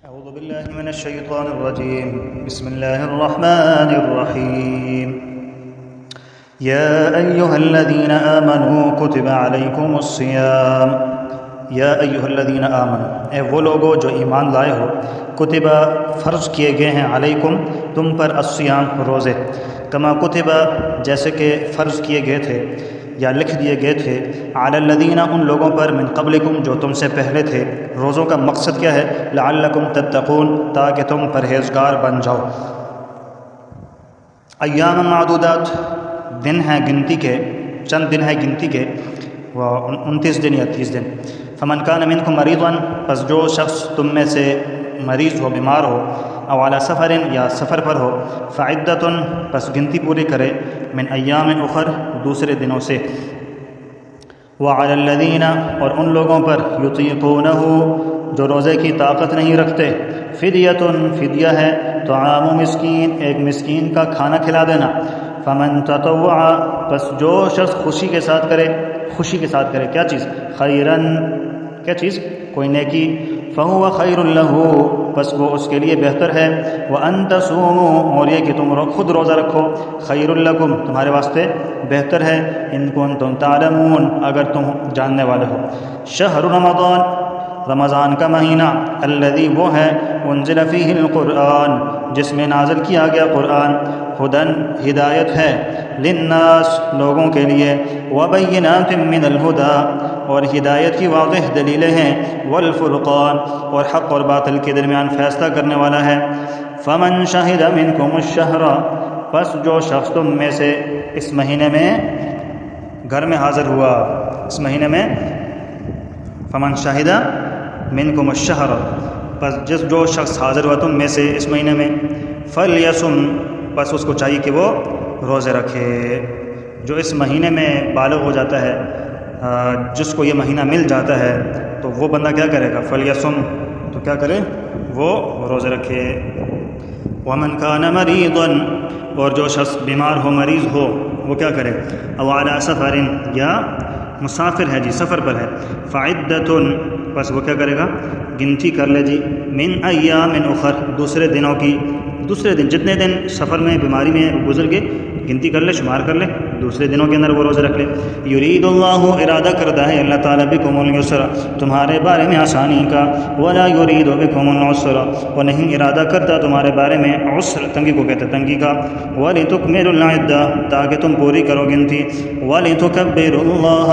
أعوذ بالله من الشيطان الرجيم بسم الله الرحمن الرحيم يا أيها الذين آمنوا كتب عليكم الصيام یا ایھا الذین آمنوا، اے وہ لوگو جو ایمان لائے ہو، کتبہ فرض کیے گئے ہیں علیکم تم پر الصیام روزے، کما کتبہ جیسے کہ فرض کیے گئے تھے یا لکھ دیے گئے تھے علی الذین ان لوگوں پر من قبلکم جو تم سے پہلے تھے۔ روزوں کا مقصد کیا ہے؟ لعلکم تتقون، تاکہ تم پرہیزگار بن جاؤ۔ ایام معدودات، دن ہیں گنتی کے، چند دن ہیں گنتی کے، 29 دن یا 30 دن۔ فمن کان منکم مریضا، پس جو شخص تم میں سے مریض ہو، بیمار ہو، او علی سفر یا سفر پر ہو، فعدۃ پس گنتی پوری کرے، من ایام اخر دوسرے دنوں سے۔ وعلی الذین اور ان لوگوں پر یطیقونہ جو روزے کی طاقت نہیں رکھتے، فدیۃ فدیہ ہے، طعام مسکین ایک مسکین کا کھانا کھلا دینا۔ فمن تطوع پس جو شخص خوشی کے ساتھ کرے کیا چیز؟ خیرن کیا چیز؟ کوئی نیکی، فہو خیر لہ پس وہ اس کے لیے بہتر ہے۔ وان تصوموا اور یہ کہ تم خود روزہ رکھو، خیر لکم تمہارے واسطے بہتر ہے، ان کنتم تعلمون اگر تم جاننے والے ہو۔ شہر رمضان رمضان کا مہینہ، الذی وہ ہے، انزل فیہ القرآن جس میں نازل کیا گیا قرآن، ہدن ہدایت ہے، للناس لوگوں کے لیے، وبینات من الہدی اور ہدایت کی واضح دلیلیں ہیں، والفرقان اور حق اور باطل کے درمیان فیصلہ کرنے والا ہے۔ فمن شہد منکم الشہر پس جو شخص تم میں سے اس مہینے میں گھر میں حاضر ہوا، اس مہینے میں، فمن شہد منکم الشہر پس جو شخص حاضر ہوا تم میں سے اس مہینے میں، فلیصم پس اس کو چاہیے کہ وہ روزے رکھے۔ جو اس مہینے میں بالغ ہو جاتا ہے، جس کو یہ مہینہ مل جاتا ہے، تو وہ بندہ کیا کرے گا؟ فلیصم تو کیا کرے؟ وہ روزے رکھے۔ ومن کان مریضا اور جو شخص بیمار ہو، مریض ہو، وہ کیا کرے؟ او علی سفر یا مسافر ہے جی، سفر پر ہے، فعدۃ بس وہ کیا کرے گا؟ گنتی کر لے جی، من ایام اخر دوسرے دنوں کی، دوسرے دن جتنے دن سفر میں بیماری میں گزر گئے گنتی کر لے، شمار کر لے، دوسرے دنوں کے اندر وہ روزے رکھ لے۔ یرید اللہ ارادہ کرتا ہے اللہ تعالیٰ بکم اليسر تمہارے بارے میں آسانی کا، ولا یرید بکم العسر اور نہیں ارادہ کرتا تمہارے بارے میں عسر، تنگی کو کہتے ہیں تنگی کا، ولتکملوا العدہ تاکہ تم پوری کرو گنتی، ولتکبروا اللہ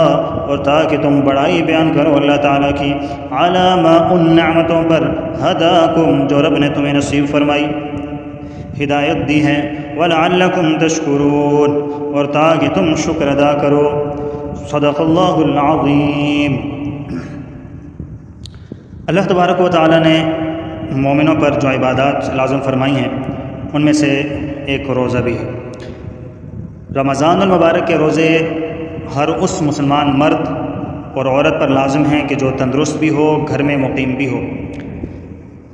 اور تاکہ تم بڑائی بیان کرو اللہ تعالیٰ کی، علی ما ان نعمتوں پر، ہداکم جو رب نے تمہیں نصیب فرمائی، ہدایت دی ہے، وَلَعَلَّكُمْ تَشْكُرُونَ اور تاکہ تم شکر ادا کرو۔ صدق اللہ العظیم۔ اللہ تبارک و تعالیٰ نے مومنوں پر جو عبادات لازم فرمائی ہیں ان میں سے ایک روزہ بھی ہے۔ رمضان المبارک کے روزے ہر اس مسلمان مرد اور عورت پر لازم ہیں کہ جو تندرست بھی ہو، گھر میں مقیم بھی ہو۔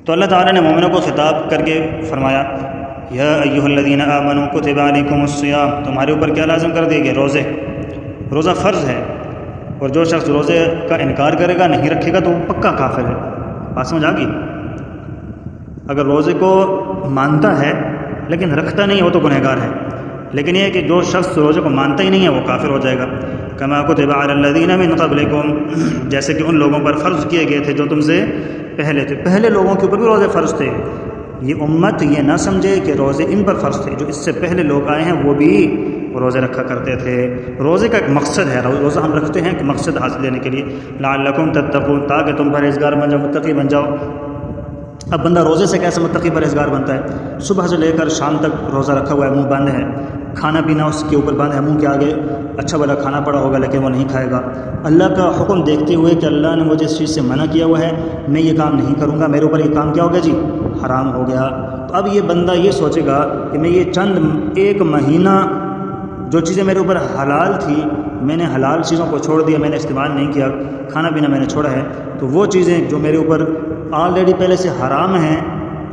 تو اللہ تعالیٰ نے مومنوں کو خطاب کر کے فرمایا، یا ایھا الذین آمنوا کتب علیکم الصیام، تمہارے اوپر کیا لازم کر دیے گئے؟ روزے۔ روزہ فرض ہے، اور جو شخص روزے کا انکار کرے گا، نہیں رکھے گا، تو وہ پکا کافر ہے۔ بات سمجھ آ گئی؟ اگر روزے کو مانتا ہے لیکن رکھتا نہیں ہے، وہ تو گنہگار ہے، لیکن یہ ہے کہ جو شخص روزے کو مانتا ہی نہیں ہے وہ کافر ہو جائے گا۔ کما کتب علی الذین من قبلکم جیسے کہ ان لوگوں پر فرض کیے گئے تھے جو تم سے پہلے تھے، پہلے لوگوں کے اوپر بھی روزے فرض تھے۔ یہ امت یہ نہ سمجھے کہ روزے ان پر فرض تھے، جو اس سے پہلے لوگ آئے ہیں وہ بھی روزے رکھا کرتے تھے۔ روزے کا ایک مقصد ہے، روزہ ہم رکھتے ہیں کہ مقصد حاصل لینے کے لیے، لعلکم تتقون تاکہ تم پرہیزگار بن جاؤ، متقی بن جاؤ۔ اب بندہ روزے سے کیسے متقی پرہیزگار بنتا ہے؟ صبح سے لے کر شام تک روزہ رکھا ہوا ہے، منہ بند ہے، کھانا پینا اس کے اوپر بند ہے، منہ کے آگے اچھا بھلا کھانا پڑا ہوگا لیکن وہ نہیں کھائے گا۔ اللہ کا حکم دیکھتے ہوئے کہ اللہ نے مجھے اس چیز سے منع کیا ہوا ہے، میں یہ کام نہیں کروں گا، میرے اوپر یہ کام کیا ہو گیا جی؟ حرام ہو گیا۔ تو اب یہ بندہ یہ سوچے گا کہ میں یہ چند ایک مہینہ جو چیزیں میرے اوپر حلال تھی، میں نے حلال چیزوں کو چھوڑ دیا، میں نے استعمال نہیں کیا، کھانا پینا میں نے چھوڑا ہے، تو وہ چیزیں جو میرے اوپر آلریڈی پہلے سے حرام ہیں،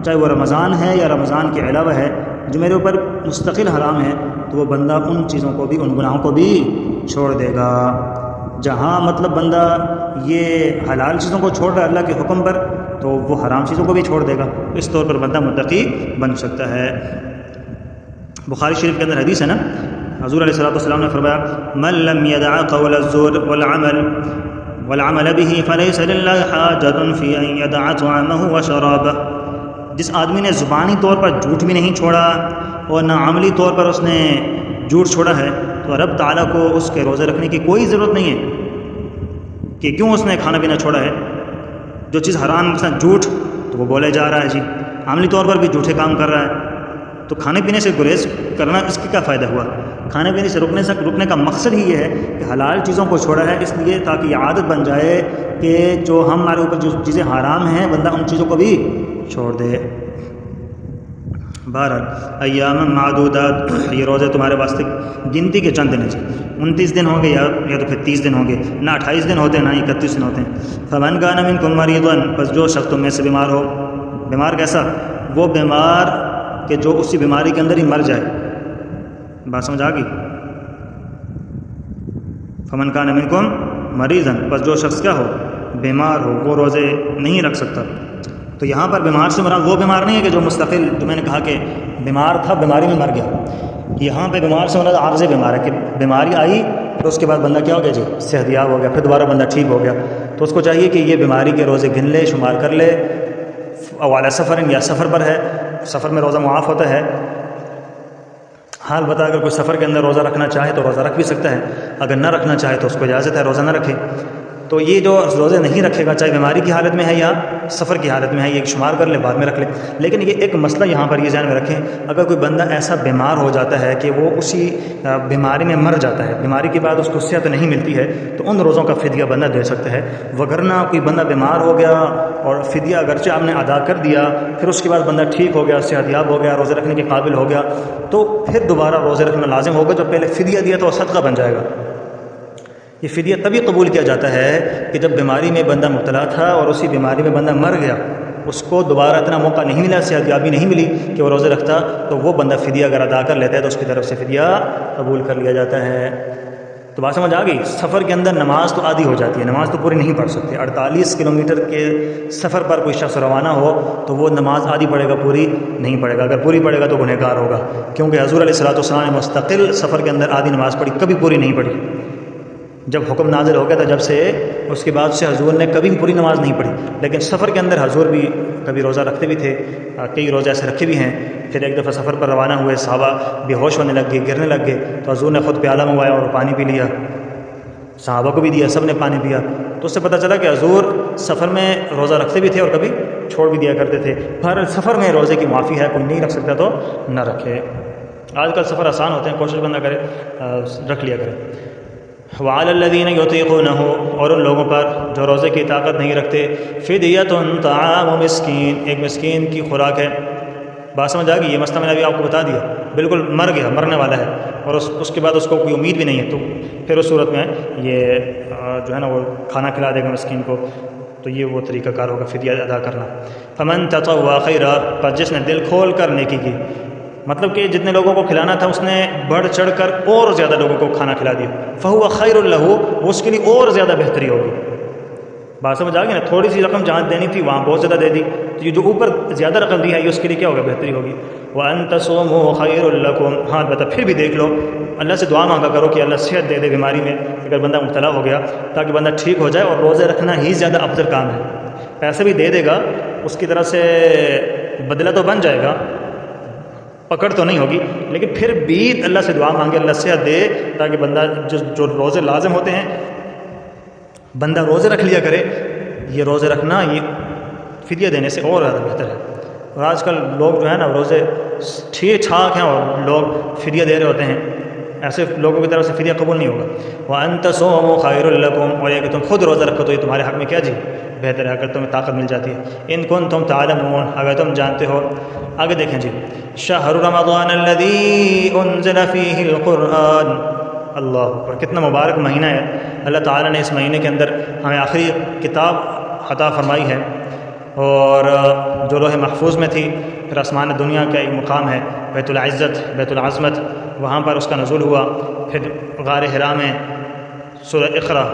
چاہے وہ رمضان ہے یا رمضان کے علاوہ ہے، جو میرے اوپر مستقل حرام ہے، تو وہ بندہ ان چیزوں کو بھی، ان گناہوں کو بھی چھوڑ دے گا۔ جہاں مطلب بندہ یہ حلال چیزوں کو چھوڑ رہا ہے اللہ کے حکم پر، تو وہ حرام چیزوں کو بھی چھوڑ دے گا. اس طور پر بندہ متقی بن سکتا ہے. بخاری شریف کے اندر حدیث ہے نا، حضور علیہ الصلوۃ والسلام نے فرمایا من لم يدع قول الزور والعمل به فليس لله حاجة في أن يدع طعامه وشرابه. جس آدمی نے زبانی طور پر جھوٹ بھی نہیں چھوڑا اور نہ عملی طور پر اس نے جھوٹ چھوڑا ہے تو رب تعالیٰ کو اس کے روزے رکھنے کی کوئی ضرورت نہیں ہے کہ کیوں اس نے کھانا پینا چھوڑا ہے. جو چیز حرام مثلا جھوٹ تو وہ بولے جا رہا ہے جی، عملی طور پر بھی جھوٹے کام کر رہا ہے، تو کھانے پینے سے گریز کرنا اس کی کیا فائدہ ہوا؟ کھانے پینے سے رکنے کا مقصد ہی یہ ہے کہ حلال چیزوں کو چھوڑا ہے اس لیے تاکہ یہ عادت بن جائے کہ جو ہمارے اوپر جو چیزیں حرام ہیں بندہ ان چیزوں کو بھی چھوڑ دے. بہرحال ایام معدودات، یہ روزے تمہارے واسطے گنتی کے چند دن ہیں، 29 دن ہوں گے یا تو پھر 30 دن ہوں گے، نہ 28 دن ہوتے ہیں نہ 31 دن ہوتے ہیں. فمن کان منکم مریضا، بس جو شخص تم میں سے بیمار ہو. بیمار کیسا؟ وہ بیمار کہ جو اسی بیماری کے اندر ہی مر جائے. بات سمجھ آ گئی؟ فمن کان منکم مریضا، بس جو شخص کیا ہو؟ بیمار ہو، وہ روزے نہیں رکھ سکتا. تو یہاں پر بیمار سے مراد وہ بیمار نہیں ہے کہ جو مستقل، جو میں نے کہا کہ بیمار تھا بیماری میں مر گیا. یہاں پہ بیمار سے مراد عارضی بیمار ہے کہ بیماری آئی پھر اس کے بعد بندہ کیا ہو گیا جی؟ صحت یاب ہو گیا، پھر دوبارہ بندہ ٹھیک ہو گیا. تو اس کو چاہیے کہ یہ بیماری کے روزے گن لے، شمار کر لے. والا سفر یا سفر پر ہے، سفر میں روزہ معاف ہوتا ہے. حال بتا اگر کوئی سفر کے اندر روزہ رکھنا چاہے تو روزہ رکھ بھی سکتا ہے، اگر نہ رکھنا چاہے تو اس کو اجازت ہے روزہ نہ رکھے. تو یہ جو روزے نہیں رکھے گا چاہے بیماری کی حالت میں ہے یا سفر کی حالت میں ہے، یہ شمار کر لے بعد میں رکھ لے. لیکن یہ ایک مسئلہ یہاں پر یہ ذہن میں رکھیں، اگر کوئی بندہ ایسا بیمار ہو جاتا ہے کہ وہ اسی بیماری میں مر جاتا ہے، بیماری کے بعد اس کو صحت نہیں ملتی ہے، تو ان روزوں کا فدیہ بندہ دے سکتا ہے. وگرنہ کوئی بندہ بیمار ہو گیا اور فدیہ اگرچہ آپ نے ادا کر دیا، پھر اس کے بعد بندہ ٹھیک ہو گیا، صحت یاب ہو گیا، روزے رکھنے کے قابل ہو گیا، تو پھر دوبارہ روزے رکھنا لازم ہوگا. جو پہلے فدیہ دیا تو وہ صدقہ بن جائے گا. یہ فدیہ تبھی قبول کیا جاتا ہے کہ جب بیماری میں بندہ مبتلا تھا اور اسی بیماری میں بندہ مر گیا، اس کو دوبارہ اتنا موقع نہیں ملا، صحت یابی نہیں ملی کہ وہ روزے رکھتا، تو وہ بندہ فدیہ اگر ادا کر لیتا ہے تو اس کی طرف سے فدیہ قبول کر لیا جاتا ہے. تو بات سمجھ آ گئی؟ سفر کے اندر نماز تو آدھی ہو جاتی ہے، نماز تو پوری نہیں پڑھ سکتے. 48 کلومیٹر کے سفر پر کوئی شخص روانہ ہو تو وہ نماز آدھی پڑھے گا، پوری نہیں پڑھے گا. اگر پوری پڑھے گا تو گنہگار ہوگا، کیونکہ حضور علیہ الصلوۃ والسلام نے مستقل سفر کے اندر آدھی نماز پڑھی، کبھی پوری نہیں پڑھی. جب حکم نازل ہو گیا تھا جب سے، اس کے بعد سے حضور نے کبھی پوری نماز نہیں پڑھی. لیکن سفر کے اندر حضور بھی کبھی روزہ رکھتے بھی تھے، کئی روزے ایسے رکھے بھی ہیں. پھر ایک دفعہ سفر پر روانہ ہوئے، صحابہ بے ہوش ہونے لگ گئے، گرنے لگ گئے، تو حضور نے خود پیالہ منگوایا اور پانی پی لیا، صحابہ کو بھی دیا، سب نے پانی پیا. تو اس سے پتہ چلا کہ حضور سفر میں روزہ رکھتے بھی تھے اور کبھی چھوڑ بھی دیا کرتے تھے. ہر سفر میں روزے کی معافی ہے، کوئی نہیں رکھ سکتا تو نہ رکھے. آج کل سفر آسان ہوتے ہیں، کوشش بندہ کرے رکھ لیا کرے. وعلی الذین یطیقونہ، اور ان لوگوں پر جو روزے کی طاقت نہیں رکھتے، فدیۃ طعام مسکین، ایک مسکین کی خوراک ہے. بات سمجھ آ گئی؟ یہ مسئلہ میں نے ابھی آپ کو بتا دیا، بالکل مر گیا، مرنے والا ہے، اور اس کے بعد اس کو کوئی امید بھی نہیں ہے، تو پھر اس صورت میں یہ جو ہے نا وہ کھانا کھلا دے گا مسکین کو. تو یہ وہ طریقہ کار ہوگا فدیہ ادا کرنا. فمن تطوع خیرا، پر جس نے دل کھول کر نیکی کی، مطلب کہ جتنے لوگوں کو کھلانا تھا اس نے بڑھ چڑھ کر اور زیادہ لوگوں کو کھانا کھلا دیا، فہو خیر لہ، وہ اس کے لیے اور زیادہ بہتری ہوگی. بات سمجھ آ گئی نا؟ تھوڑی سی رقم جہاں دینی تھی وہاں بہت زیادہ دے دی، تو یہ جو اوپر زیادہ رقم دی ہے یہ اس کے لیے کیا ہوگا؟ بہتری ہوگی. وَأَن تَصُومُوا خَيْرٌ لَكُمْ، ہاں البتہ پھر بھی دیکھ لو، اللہ سے دعا مانگا کرو کہ اللہ صحت دے دے بیماری میں اگر بندہ مبتلا ہو گیا، تاکہ بندہ ٹھیک ہو جائے. اور روزے رکھنا ہی زیادہ افضل کام ہے. پیسے بھی دے دے گا، اس کی طرف سے بدلہ تو بن جائے گا، پکڑ تو نہیں ہوگی، لیکن پھر بھی اللہ سے دعا مانگے اللہ صحت دے، تاکہ بندہ جو روزے لازم ہوتے ہیں بندہ روزے رکھ لیا کرے. یہ روزے رکھنا یہ فدیہ دینے سے اور زیادہ بہتر ہے. اور آج کل لوگ جو ہے نا روزے ٹھیک ٹھاک ہیں اور لوگ فدیہ دے رہے ہوتے ہیں، ایسے لوگوں کی طرف سے فدیہ قبول نہیں ہوگا. وَأَن تَصُومُوا خَيْرٌ لَكُمْ، اور یہ کہ تم خود روزہ رکھو تو یہ تمہارے حق میں کیا جی؟ بہتر ہے، اگر تمہیں طاقت مل جاتی ہے. اِن كُنتُمْ تَعْلَمُونَ، اگر تم جانتے ہو. آگے دیکھیں جی، شہر رمضان الذی انزل فیہ القرآن. اللہ اکبر، کتنا مبارک مہینہ ہے. اللہ تعالیٰ نے اس مہینے کے اندر ہمیں آخری کتاب عطا فرمائی ہے، اور جو لوح محفوظ میں تھی، پھر آسمان دنیا کا ایک مقام ہے بیت العزت، بیت العظمت، وہاں پر اس کا نزول ہوا. پھر غار حرا میں سورہ اقرا،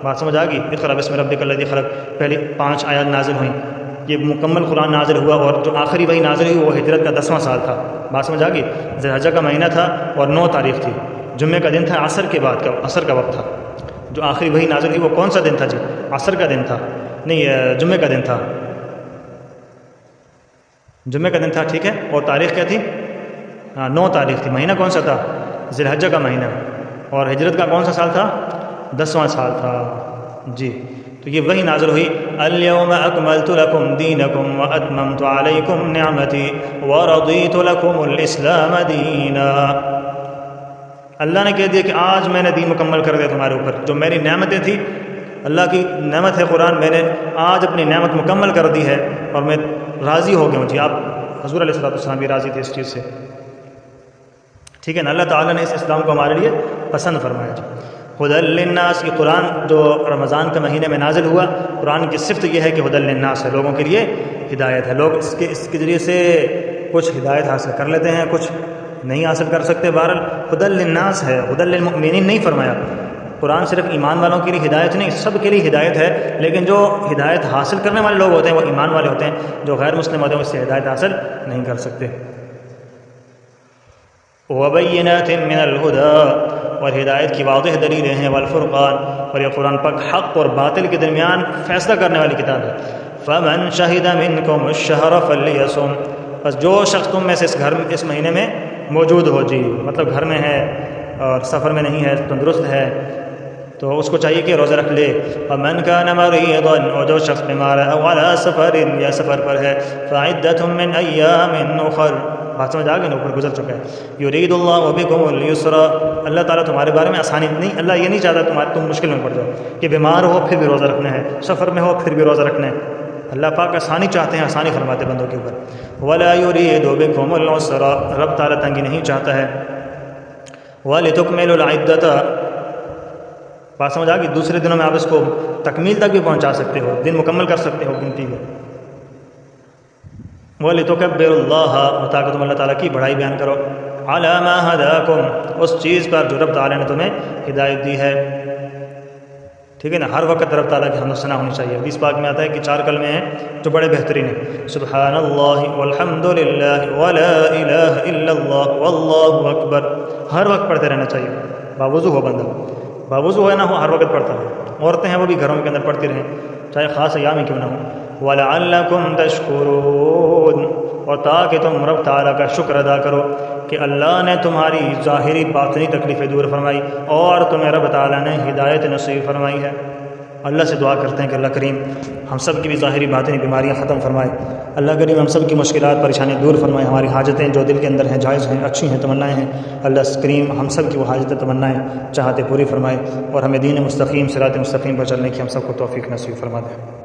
بات سمجھ آ گئی؟ اقرا بسم ربک الذی خلق، پہلی 5 آیات نازل ہوئیں. یہ مکمل قرآن نازل ہوا اور جو آخری وحی نازل ہوئی وہ ہجرت کا 10واں سال تھا. بات سمجھ آ گئی؟ ذی الحجہ کا مہینہ تھا اور 9 تاریخ تھی، جمعے کا دن تھا، عصر کے بعد کا، عصر کا وقت تھا. جو آخری وحی نازل ہوئی وہ کون سا دن تھا جی؟ عصر کا دن تھا، نہیں جمعے کا دن تھا، جمعے کا دن تھا، ٹھیک ہے. اور تاریخ کیا تھی؟ 9 تاریخ تھی. مہینہ کون سا تھا؟ ذی الحجہ کا مہینہ. اور ہجرت کا کون سا سال تھا؟ 10واں سال تھا جی. تو یہ وہی نازل ہوئی الیوم اکملت لکم دینکم واتممت علیکم نعمتی ورضیت لکم الاسلام دینا. اللہ نے کہہ دیا کہ آج میں نے دین مکمل کر دیا تمہارے اوپر. جو میری نعمتیں تھیں، اللہ کی نعمت ہے قرآن، میں نے آج اپنی نعمت مکمل کر دی ہے اور میں راضی ہو گیا ہوں. جی آپ حضور علیہ السلام بھی راضی تھے اس چیز سے، ٹھیک ہے نا. اللہ تعالیٰ نے اس اسلام کو ہمارے لیے پسند فرمایا. جی ہدی للناس، یہ قرآن جو رمضان کے مہینے میں نازل ہوا، قرآن کی صفت یہ ہے کہ ہدی للناس ہے، لوگوں کے لیے ہدایت ہے. لوگ اس کے ذریعے سے کچھ ہدایت حاصل کر لیتے ہیں، کچھ نہیں حاصل کر سکتے. بہرحال ہدی للناس ہے، ہدی للمؤمنین نہیں فرمایا. قرآن صرف ایمان والوں کے لیے ہدایت نہیں، سب کے لیے ہدایت ہے. لیکن جو ہدایت حاصل کرنے والے لوگ ہوتے ہیں وہ ایمان والے ہوتے ہیں، جو غیر مسلم ہوتے ہیں اس سے ہدایت حاصل نہیں کر سکتے. وبینات من الہدی، اور ہدایت کی واضح دلیلیں ہیں، والفرقان، اور یہ قرآن پاک حق اور باطل کے درمیان فیصلہ کرنے والی کتاب ہے. فمن شہد منکم الشہر فلیصم، بس جو شخص تم میں سے اس مہینے میں موجود ہو، جی مطلب گھر میں ہے اور سفر میں نہیں ہے، تندرست ہے، تو اس کو چاہیے کہ روزہ رکھ لے. ومن کان مریضا، اور جو شخص بیمار ہے، او علی سفر، یا سفر پر ہے، فعدۃ من ایام اخر، بات سمجھ آ گئی نا، اوپر گزر چکا ہے. یرید اللہ بکم اليسر، اللہ تعالیٰ تمہارے بارے میں آسانی نہیں، اللہ یہ نہیں چاہتا تم مشکل میں پڑ جاؤ کہ بیمار ہو پھر بھی روزہ رکھنا ہے، سفر میں ہو پھر بھی روزہ رکھنا ہے. اللہ پاک آسانی چاہتے ہیں، آسانی فرماتے بندوں کے اوپر. ولا یرید بکم العسر، رب تعالیٰ تنگی نہیں چاہتا ہے. ولتکملوا العدۃ، بات سمجھ آ گئی، دوسرے دنوں میں آپ اس کو تکمیل تک بھی پہنچا سکتے ہو، دن مکمل کر سکتے ہو گنتی کو. وَلِتُكَبِّرُوا اللَّهَ، تاکہ تم اللہ تعالیٰ کی بڑائی بیان کرو. عَلَى مَا هَدَاكُمْ، اس چیز پر جو رب تعالیٰ نے تمہیں ہدایت دی ہے. ٹھیک ہے نا. ہر وقت رب تعالیٰ کی حمد و ثنا ہونی چاہیے. حدیث پاک میں آتا ہے کہ 4 کلمے ہیں جو بڑے بہترین ہیں، سبحان اللہ والحمد للہ ولا الہ الا اللہ واللہ اکبر. ہر وقت پڑھتے رہنا چاہیے، باوضو ہو بندہ، باوضو ہے نہ ہو، ہر وقت پڑھتا رہے. عورتیں ہیں وہ بھی گھروں کے اندر پڑھتی رہیں، چاہے خاص ایام ہی کیوں نہ ہو. وَلَعَلَّكُمْ تَشْكُرُونَ، اور تاکہ تم رب تعالیٰ کا شکر ادا کرو کہ اللہ نے تمہاری ظاہری باطنی تکلیفیں دور فرمائی اور تمہیں رب تعالیٰ نے ہدایت نصیب فرمائی ہے. اللہ سے دعا کرتے ہیں کہ اللہ کریم ہم سب کی بھی ظاہری باطنی بیماریاں ختم فرمائے. اللہ کریم ہم سب کی مشکلات پریشانیاں دور فرمائے. ہماری حاجتیں جو دل کے اندر ہیں، جائز ہیں، اچھی ہیں، تمنائیں ہیں، اللہ کریم ہم سب کی وہ حاجتیں، تمنائیں، چاہتے پوری فرمائے اور ہمیں دین مستقیم، صراط مستقیم پر چلنے کی ہم سب کو توفیق نصیب فرما دے.